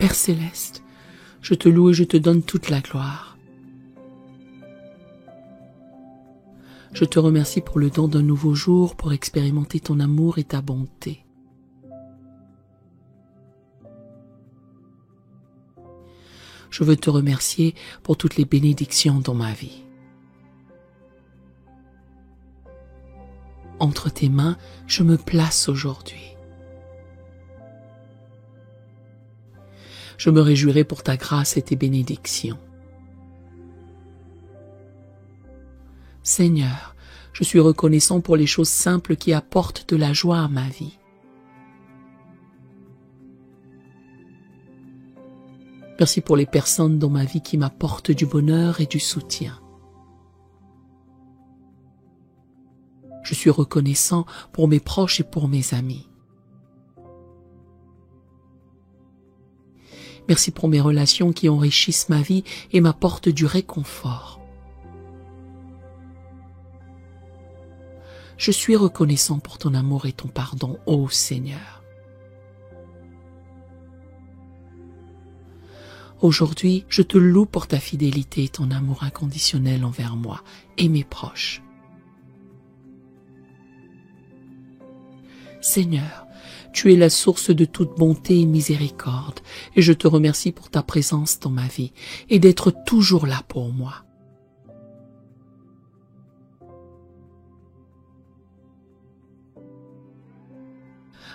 Père céleste, je te loue et je te donne toute la gloire. Je te remercie pour le don d'un nouveau jour, pour expérimenter ton amour et ta bonté. Je veux te remercier pour toutes les bénédictions dans ma vie. Entre tes mains, je me place aujourd'hui. Je me réjouirai pour ta grâce et tes bénédictions. Seigneur, je suis reconnaissant pour les choses simples qui apportent de la joie à ma vie. Merci pour les personnes dans ma vie qui m'apportent du bonheur et du soutien. Je suis reconnaissant pour mes proches et pour mes amis. Merci pour mes relations qui enrichissent ma vie et m'apportent du réconfort. Je suis reconnaissant pour ton amour et ton pardon, ô Seigneur. Aujourd'hui, je te loue pour ta fidélité et ton amour inconditionnel envers moi et mes proches. Seigneur, tu es la source de toute bonté et miséricorde, et je te remercie pour ta présence dans ma vie et d'être toujours là pour moi.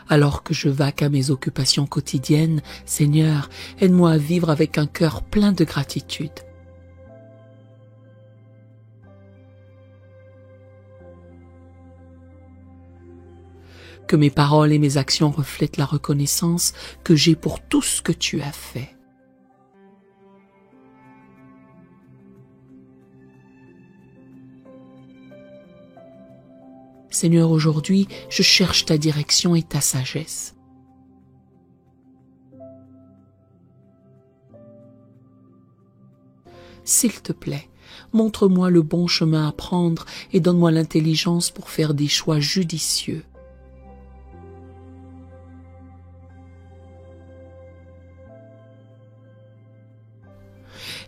Alors que je vaque à mes occupations quotidiennes, Seigneur, aide-moi à vivre avec un cœur plein de gratitude. Que mes paroles et mes actions reflètent la reconnaissance que j'ai pour tout ce que tu as fait. Seigneur, aujourd'hui, je cherche ta direction et ta sagesse. S'il te plaît, montre-moi le bon chemin à prendre et donne-moi l'intelligence pour faire des choix judicieux.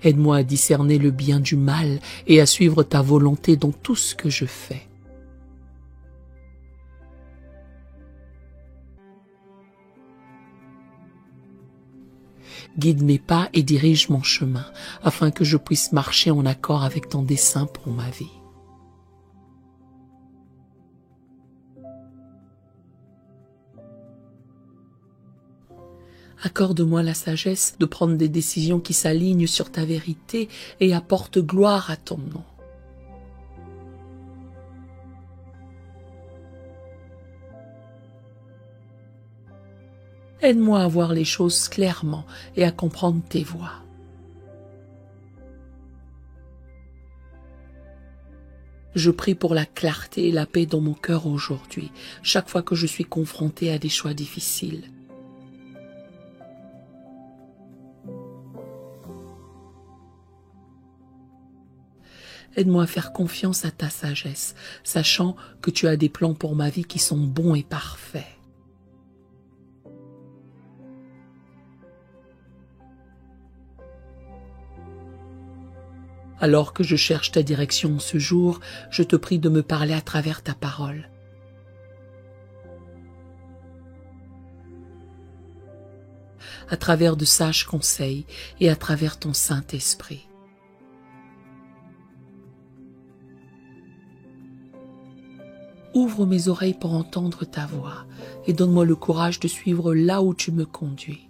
Aide-moi à discerner le bien du mal et à suivre ta volonté dans tout ce que je fais. Guide mes pas et dirige mon chemin, afin que je puisse marcher en accord avec ton dessein pour ma vie. Accorde-moi la sagesse de prendre des décisions qui s'alignent sur ta vérité et apportent gloire à ton nom. Aide-moi à voir les choses clairement et à comprendre tes voies. Je prie pour la clarté et la paix dans mon cœur aujourd'hui, chaque fois que je suis confronté à des choix difficiles. Aide-moi à faire confiance à ta sagesse, sachant que tu as des plans pour ma vie qui sont bons et parfaits. Alors que je cherche ta direction ce jour, je te prie de me parler à travers ta parole. À travers de sages conseils et à travers ton Saint-Esprit. Ouvre mes oreilles pour entendre ta voix et donne-moi le courage de suivre là où tu me conduis.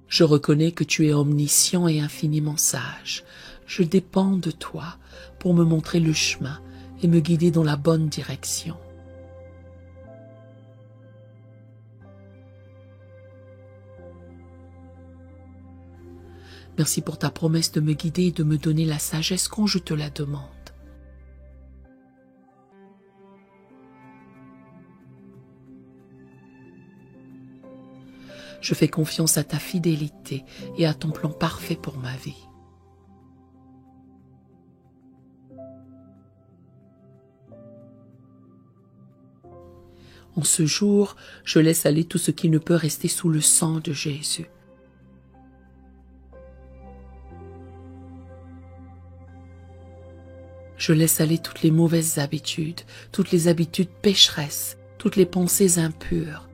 Je reconnais que tu es omniscient et infiniment sage. Je dépends de toi pour me montrer le chemin et me guider dans la bonne direction. Merci pour ta promesse de me guider et de me donner la sagesse quand je te la demande. Je fais confiance à ta fidélité et à ton plan parfait pour ma vie. En ce jour, je laisse aller tout ce qui ne peut rester sous le sang de Jésus. Je laisse aller toutes les mauvaises habitudes, toutes les habitudes pécheresses, toutes les pensées impures.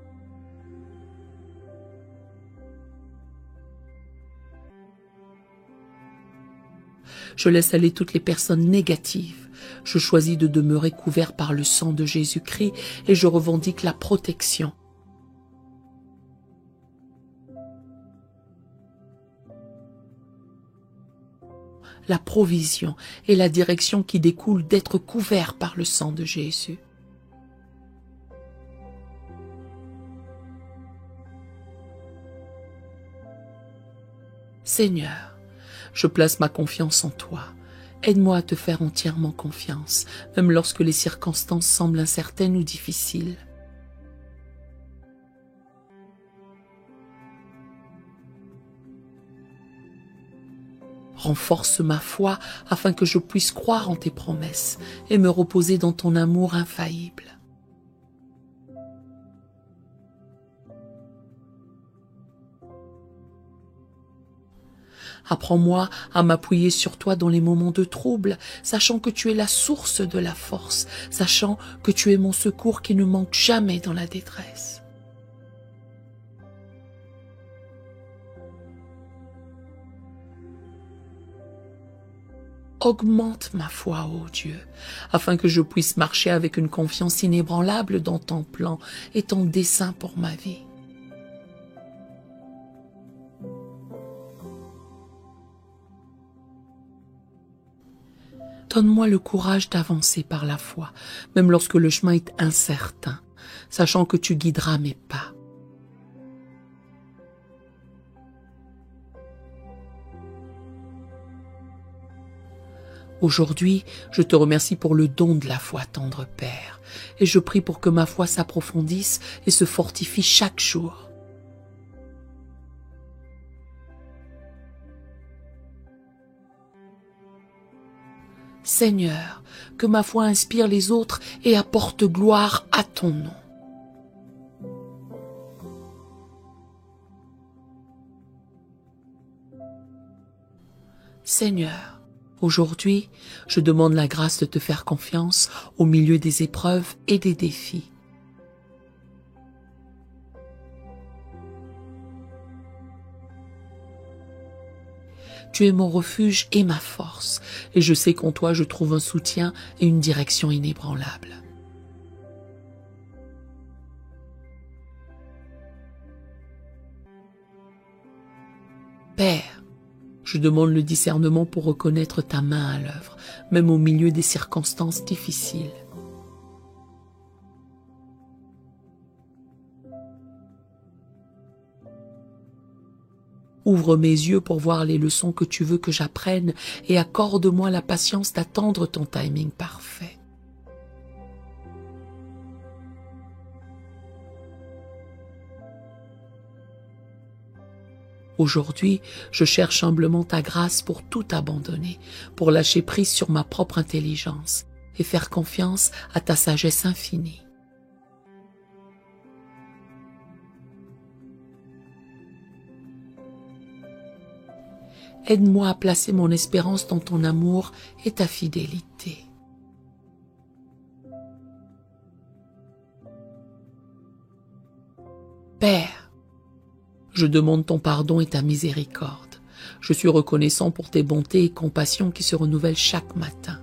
Je laisse aller toutes les personnes négatives. Je choisis de demeurer couvert par le sang de Jésus-Christ et je revendique la protection. La provision et la direction qui découlent d'être couvert par le sang de Jésus. Seigneur, je place ma confiance en toi. Aide-moi à te faire entièrement confiance, même lorsque les circonstances semblent incertaines ou difficiles. Renforce ma foi afin que je puisse croire en tes promesses et me reposer dans ton amour infaillible. Apprends-moi à m'appuyer sur toi dans les moments de trouble, sachant que tu es la source de la force, sachant que tu es mon secours qui ne manque jamais dans la détresse. Augmente ma foi, ô Dieu, afin que je puisse marcher avec une confiance inébranlable dans ton plan et ton dessein pour ma vie. Donne-moi le courage d'avancer par la foi, même lorsque le chemin est incertain, sachant que tu guideras mes pas. Aujourd'hui, je te remercie pour le don de la foi, tendre Père, et je prie pour que ma foi s'approfondisse et se fortifie chaque jour. Seigneur, que ma foi inspire les autres et apporte gloire à ton nom. Seigneur, aujourd'hui, je demande la grâce de te faire confiance au milieu des épreuves et des défis. Tu es mon refuge et ma force, et je sais qu'en toi je trouve un soutien et une direction inébranlable. Père, je demande le discernement pour reconnaître ta main à l'œuvre, même au milieu des circonstances difficiles. Ouvre mes yeux pour voir les leçons que tu veux que j'apprenne et accorde-moi la patience d'attendre ton timing parfait. Aujourd'hui, je cherche humblement ta grâce pour tout abandonner, pour lâcher prise sur ma propre intelligence et faire confiance à ta sagesse infinie. Aide-moi à placer mon espérance dans ton amour et ta fidélité. Père, je demande ton pardon et ta miséricorde. Je suis reconnaissant pour tes bontés et compassions qui se renouvellent chaque matin.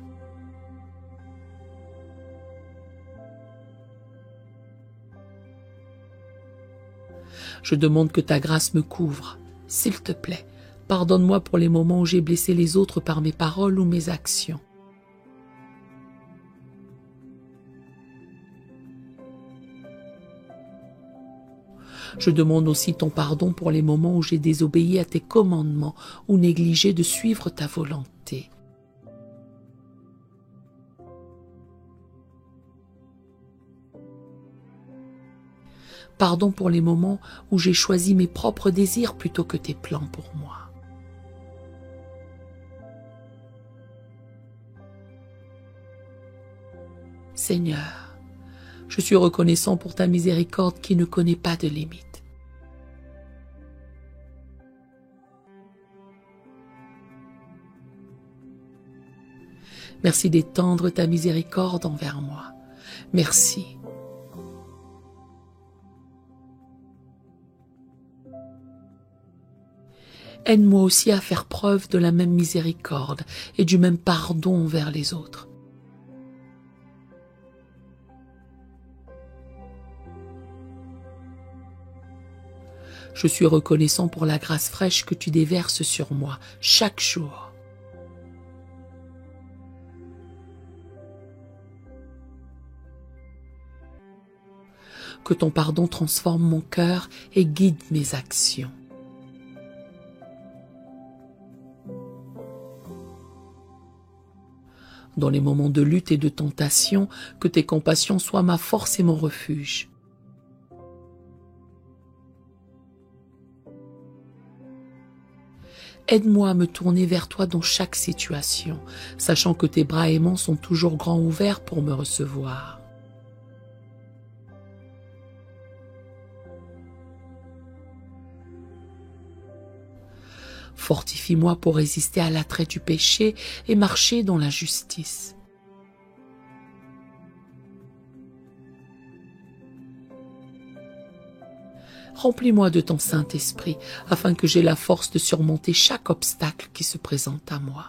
Je demande que ta grâce me couvre, s'il te plaît. Pardonne-moi pour les moments où j'ai blessé les autres par mes paroles ou mes actions. Je demande aussi ton pardon pour les moments où j'ai désobéi à tes commandements ou négligé de suivre ta volonté. Pardon pour les moments où j'ai choisi mes propres désirs plutôt que tes plans pour moi. Seigneur, Je suis reconnaissant pour ta miséricorde qui ne connaît pas de limite. Merci d'étendre ta miséricorde envers moi. Merci. Aide-moi aussi à faire preuve de la même miséricorde et du même pardon envers les autres. Je suis reconnaissant pour la grâce fraîche que tu déverses sur moi chaque jour. Que ton pardon transforme mon cœur et guide mes actions. Dans les moments de lutte et de tentation, que tes compassions soient ma force et mon refuge. Aide-moi à me tourner vers toi dans chaque situation, sachant que tes bras aimants sont toujours grands ouverts pour me recevoir. Fortifie-moi pour résister à l'attrait du péché et marcher dans la justice. Remplis-moi de ton Saint-Esprit, afin que j'aie la force de surmonter chaque obstacle qui se présente à moi.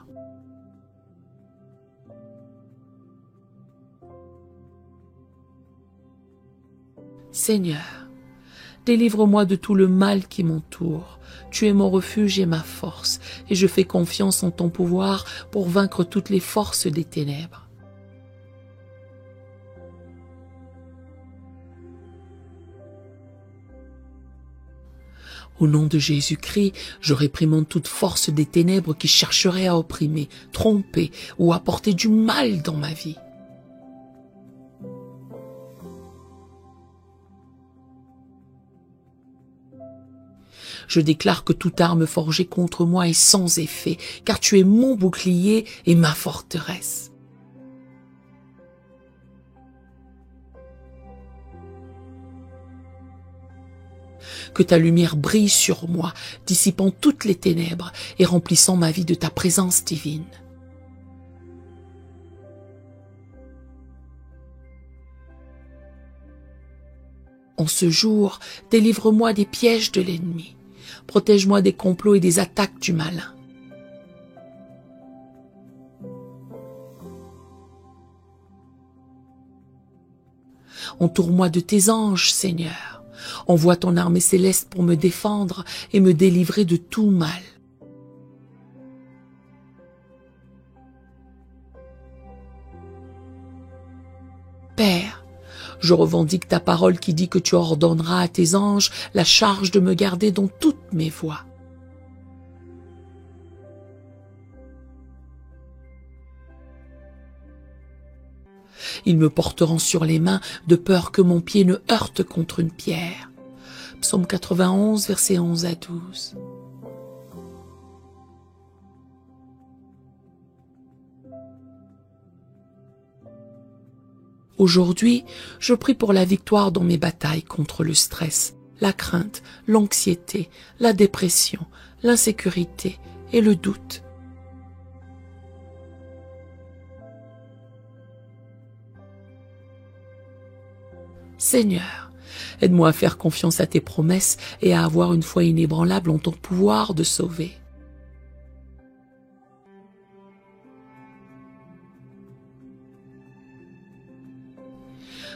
Seigneur, délivre-moi de tout le mal qui m'entoure. Tu es mon refuge et ma force, et je fais confiance en ton pouvoir pour vaincre toutes les forces des ténèbres. Au nom de Jésus-Christ, je réprimande toute force des ténèbres qui chercherait à opprimer, tromper ou apporter du mal dans ma vie. Je déclare que toute arme forgée contre moi est sans effet, car tu es mon bouclier et ma forteresse. Que ta lumière brille sur moi, dissipant toutes les ténèbres et remplissant ma vie de ta présence divine. En ce jour, délivre-moi des pièges de l'ennemi. Protège-moi des complots et des attaques du malin. Entoure-moi de tes anges, Seigneur. Envoie ton armée céleste pour me défendre et me délivrer de tout mal. Père, je revendique ta parole qui dit que tu ordonneras à tes anges la charge de me garder dans toutes mes voies. Ils me porteront sur les mains de peur que mon pied ne heurte contre une pierre. Psaume 91, versets 11 à 12. Aujourd'hui, je prie pour la victoire dans mes batailles contre le stress, la crainte, l'anxiété, la dépression, l'insécurité et le doute. Seigneur, aide-moi à faire confiance à tes promesses et à avoir une foi inébranlable en ton pouvoir de sauver.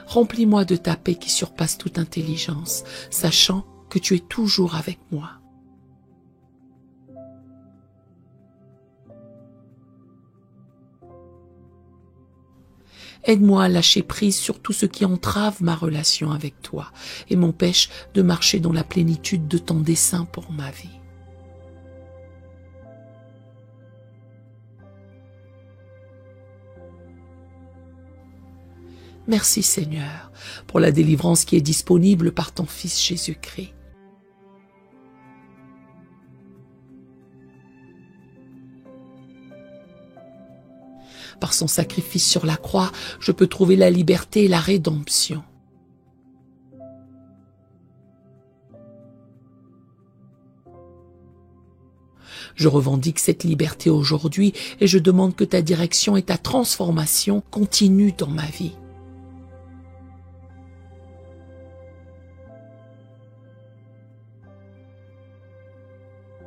Remplis-moi de ta paix qui surpasse toute intelligence, sachant que tu es toujours avec moi. Aide-moi à lâcher prise sur tout ce qui entrave ma relation avec toi et m'empêche de marcher dans la plénitude de ton dessein pour ma vie. Merci Seigneur pour la délivrance qui est disponible par ton Fils Jésus-Christ. Par son sacrifice sur la croix, je peux trouver la liberté et la rédemption. Je revendique cette liberté aujourd'hui et je demande que ta direction et ta transformation continuent dans ma vie.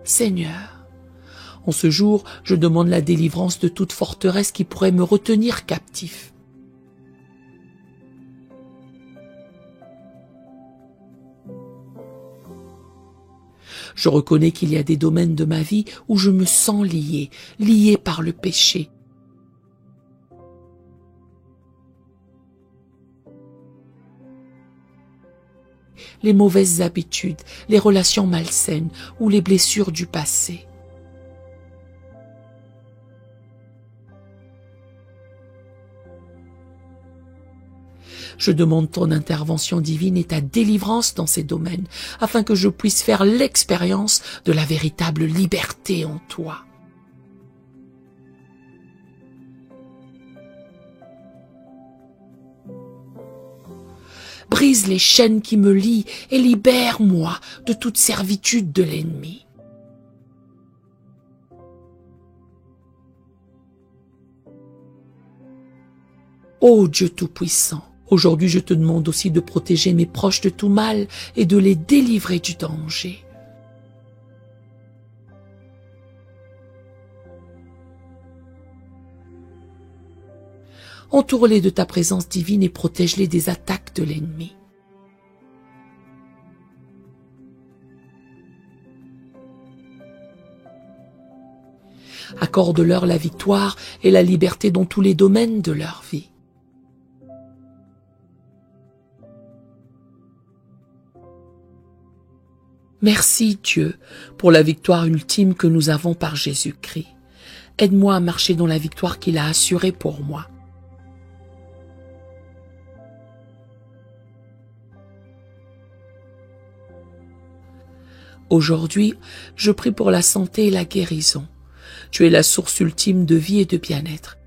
Seigneur, en ce jour, je demande la délivrance de toute forteresse qui pourrait me retenir captif. Je reconnais qu'il y a des domaines de ma vie où je me sens lié par le péché. Les mauvaises habitudes, les relations malsaines ou les blessures du passé. Je demande ton intervention divine et ta délivrance dans ces domaines, afin que je puisse faire l'expérience de la véritable liberté en toi. Brise les chaînes qui me lient et libère-moi de toute servitude de l'ennemi. Ô Dieu Tout-Puissant, aujourd'hui je te demande aussi de protéger mes proches de tout mal et de les délivrer du danger. Entoure-les de ta présence divine et protège-les des attaques de l'ennemi. Accorde-leur la victoire et la liberté dans tous les domaines de leur vie. Merci Dieu pour la victoire ultime que nous avons par Jésus-Christ. Aide-moi à marcher dans la victoire qu'il a assurée pour moi. Aujourd'hui, je prie pour la santé et la guérison. Tu es la source ultime de vie et de bien-être.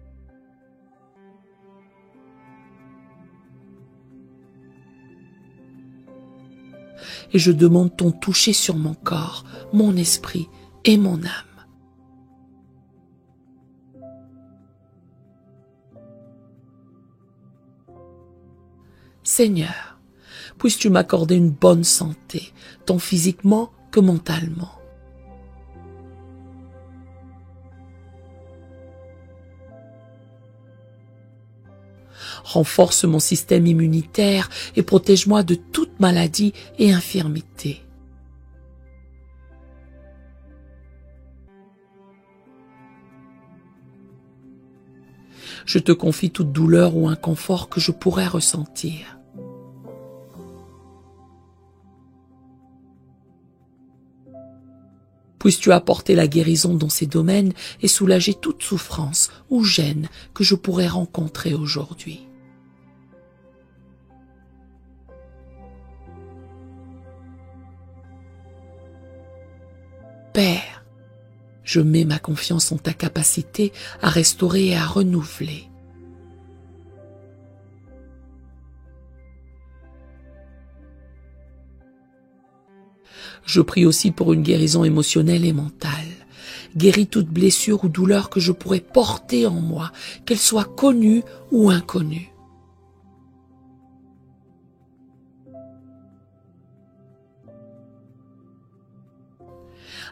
Et je demande ton toucher sur mon corps, mon esprit et mon âme. Seigneur, puisses-tu m'accorder une bonne santé, tant physiquement que mentalement. Renforce mon système immunitaire et protège-moi de toute maladie et infirmité. Je te confie toute douleur ou inconfort que je pourrais ressentir. Puisses-tu apporter la guérison dans ces domaines et soulager toute souffrance ou gêne que je pourrais rencontrer aujourd'hui. Père, je mets ma confiance en ta capacité à restaurer et à renouveler. Je prie aussi pour une guérison émotionnelle et mentale. Guéris toute blessure ou douleur que je pourrais porter en moi, qu'elle soit connue ou inconnue.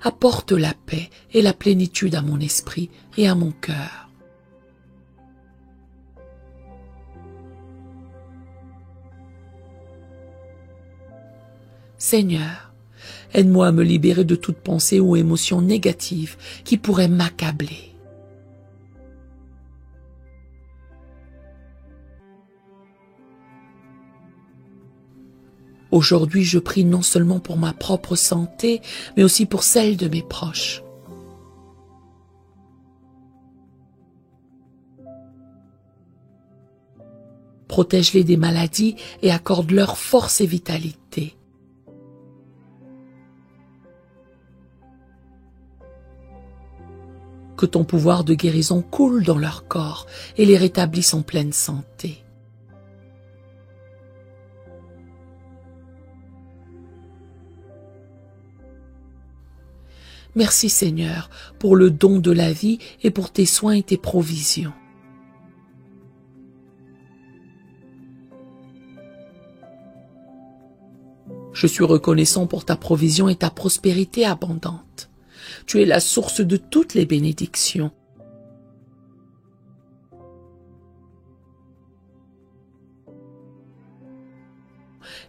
Apporte la paix et la plénitude à mon esprit et à mon cœur. Seigneur, aide-moi à me libérer de toute pensée ou émotion négative qui pourrait m'accabler. Aujourd'hui, je prie non seulement pour ma propre santé, mais aussi pour celle de mes proches. Protège-les des maladies et accorde-leur force et vitalité. Que ton pouvoir de guérison coule dans leur corps et les rétablisse en pleine santé. Merci Seigneur pour le don de la vie et pour tes soins et tes provisions. Je suis reconnaissant pour ta provision et ta prospérité abondante. Tu es la source de toutes les bénédictions.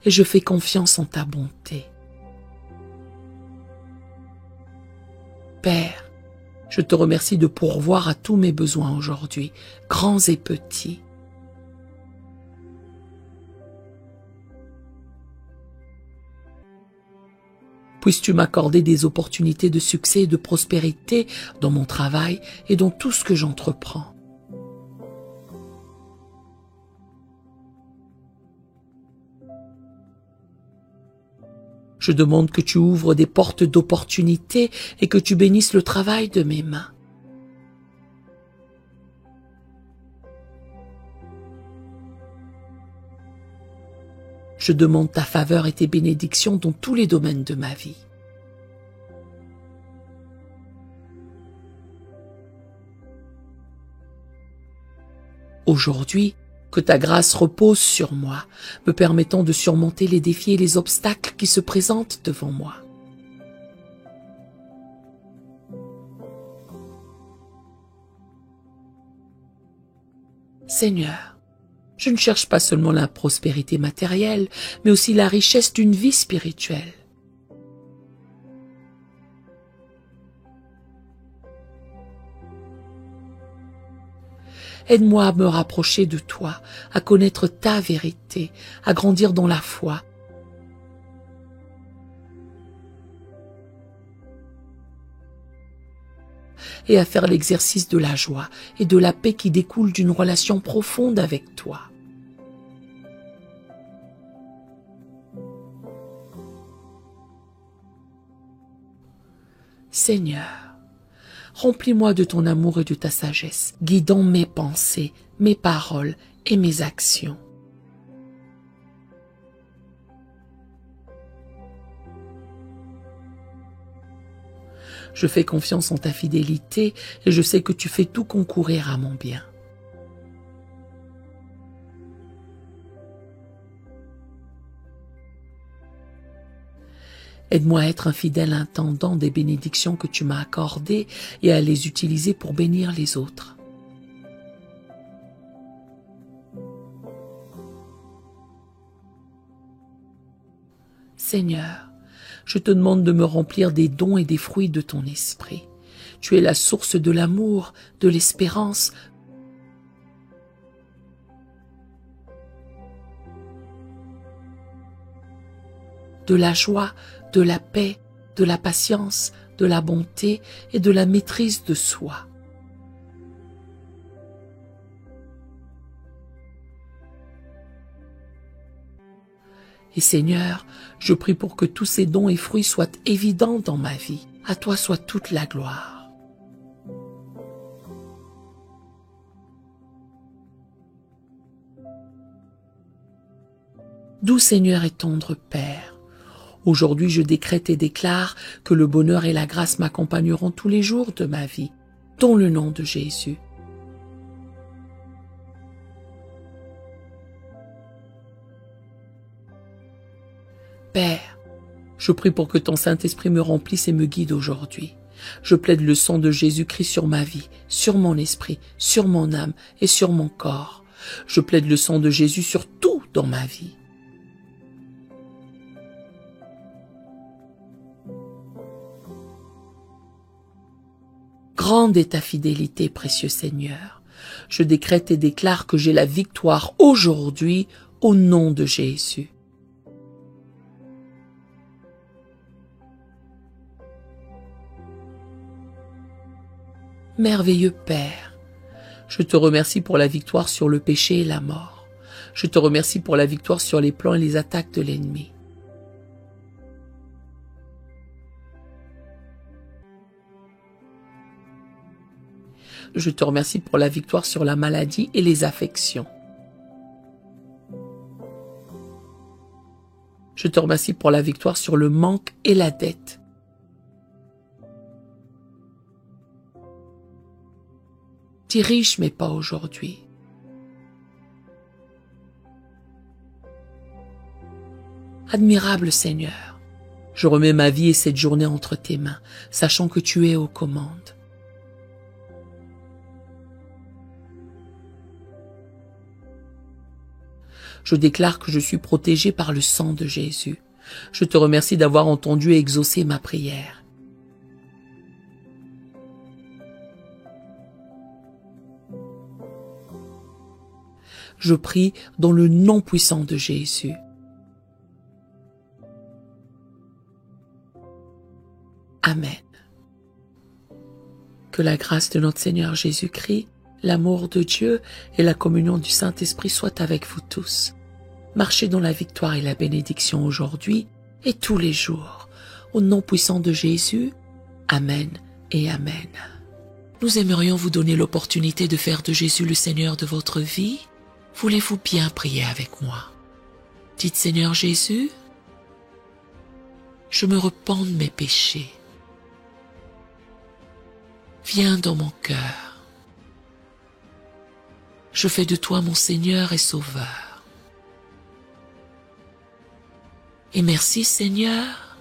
Et je fais confiance en ta bonté. Père, je te remercie de pourvoir à tous mes besoins aujourd'hui, grands et petits. Puisses-tu m'accorder des opportunités de succès et de prospérité dans mon travail et dans tout ce que j'entreprends. Je demande que tu ouvres des portes d'opportunités et que tu bénisses le travail de mes mains. Je demande ta faveur et tes bénédictions dans tous les domaines de ma vie. Aujourd'hui, que ta grâce repose sur moi, me permettant de surmonter les défis et les obstacles qui se présentent devant moi. Seigneur, je ne cherche pas seulement la prospérité matérielle, mais aussi la richesse d'une vie spirituelle. Aide-moi à me rapprocher de toi, à connaître ta vérité, à grandir dans la foi. Et à faire l'exercice de la joie et de la paix qui découle d'une relation profonde avec toi. Seigneur, remplis-moi de ton amour et de ta sagesse, guidant mes pensées, mes paroles et mes actions. Je fais confiance en ta fidélité et je sais que tu fais tout concourir à mon bien. Aide-moi à être un fidèle intendant des bénédictions que tu m'as accordées et à les utiliser pour bénir les autres. Seigneur, je te demande de me remplir des dons et des fruits de ton esprit. Tu es la source de l'amour, de l'espérance, de la joie, de la paix, de la patience, de la bonté et de la maîtrise de soi. Et Seigneur, je prie pour que tous ces dons et fruits soient évidents dans ma vie. À toi soit toute la gloire. Doux Seigneur et tendre Père, aujourd'hui je décrète et déclare que le bonheur et la grâce m'accompagneront tous les jours de ma vie, dans le nom de Jésus. Père, je prie pour que ton Saint-Esprit me remplisse et me guide aujourd'hui. Je plaide le sang de Jésus-Christ sur ma vie, sur mon esprit, sur mon âme et sur mon corps. Je plaide le sang de Jésus sur tout dans ma vie. Grande est ta fidélité, précieux Seigneur. Je décrète et déclare que j'ai la victoire aujourd'hui au nom de Jésus. Merveilleux Père, je te remercie pour la victoire sur le péché et la mort. Je te remercie pour la victoire sur les plans et les attaques de l'ennemi. Je te remercie pour la victoire sur la maladie et les affections. Je te remercie pour la victoire sur le manque et la dette. Dirige mes pas aujourd'hui. Admirable Seigneur, je remets ma vie et cette journée entre tes mains, sachant que tu es aux commandes. Je déclare que je suis protégé par le sang de Jésus. Je te remercie d'avoir entendu et exaucé ma prière. Je prie dans le nom puissant de Jésus. Amen. Que la grâce de notre Seigneur Jésus-Christ, l'amour de Dieu et la communion du Saint-Esprit soient avec vous tous. Marchez dans la victoire et la bénédiction aujourd'hui et tous les jours. Au nom puissant de Jésus, Amen et Amen. Nous aimerions vous donner l'opportunité de faire de Jésus le Seigneur de votre vie. Voulez-vous bien prier avec moi? Dites Seigneur Jésus, je me repens de mes péchés. Viens dans mon cœur. Je fais de toi mon Seigneur et Sauveur. Et merci Seigneur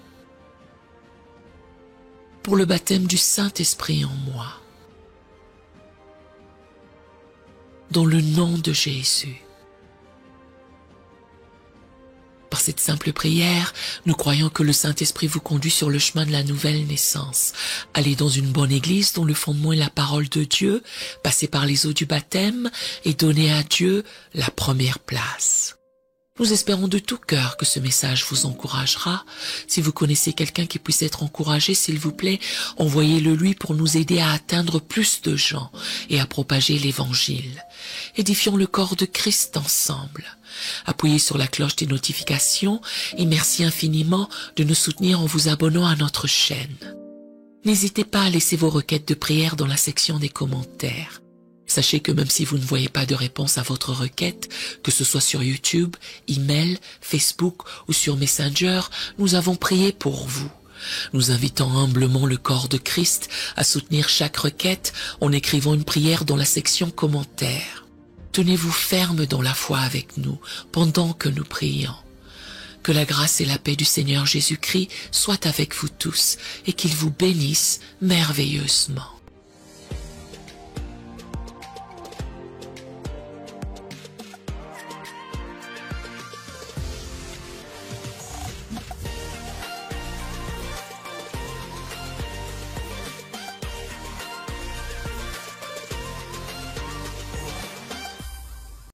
pour le baptême du Saint-Esprit en moi. Dans le nom de Jésus. Par cette simple prière, nous croyons que le Saint-Esprit vous conduit sur le chemin de la nouvelle naissance. Allez dans une bonne église dont le fondement est la parole de Dieu, passez par les eaux du baptême et donnez à Dieu la première place. Nous espérons de tout cœur que ce message vous encouragera. Si vous connaissez quelqu'un qui puisse être encouragé, s'il vous plaît, envoyez-le lui pour nous aider à atteindre plus de gens et à propager l'Évangile. Édifions le corps de Christ ensemble. Appuyez sur la cloche des notifications et merci infiniment de nous soutenir en vous abonnant à notre chaîne. N'hésitez pas à laisser vos requêtes de prière dans la section des commentaires. Sachez que même si vous ne voyez pas de réponse à votre requête, que ce soit sur YouTube, email, Facebook ou sur Messenger, nous avons prié pour vous. Nous invitons humblement le corps de Christ à soutenir chaque requête en écrivant une prière dans la section commentaires. Tenez-vous ferme dans la foi avec nous pendant que nous prions. Que la grâce et la paix du Seigneur Jésus-Christ soient avec vous tous et qu'il vous bénisse merveilleusement.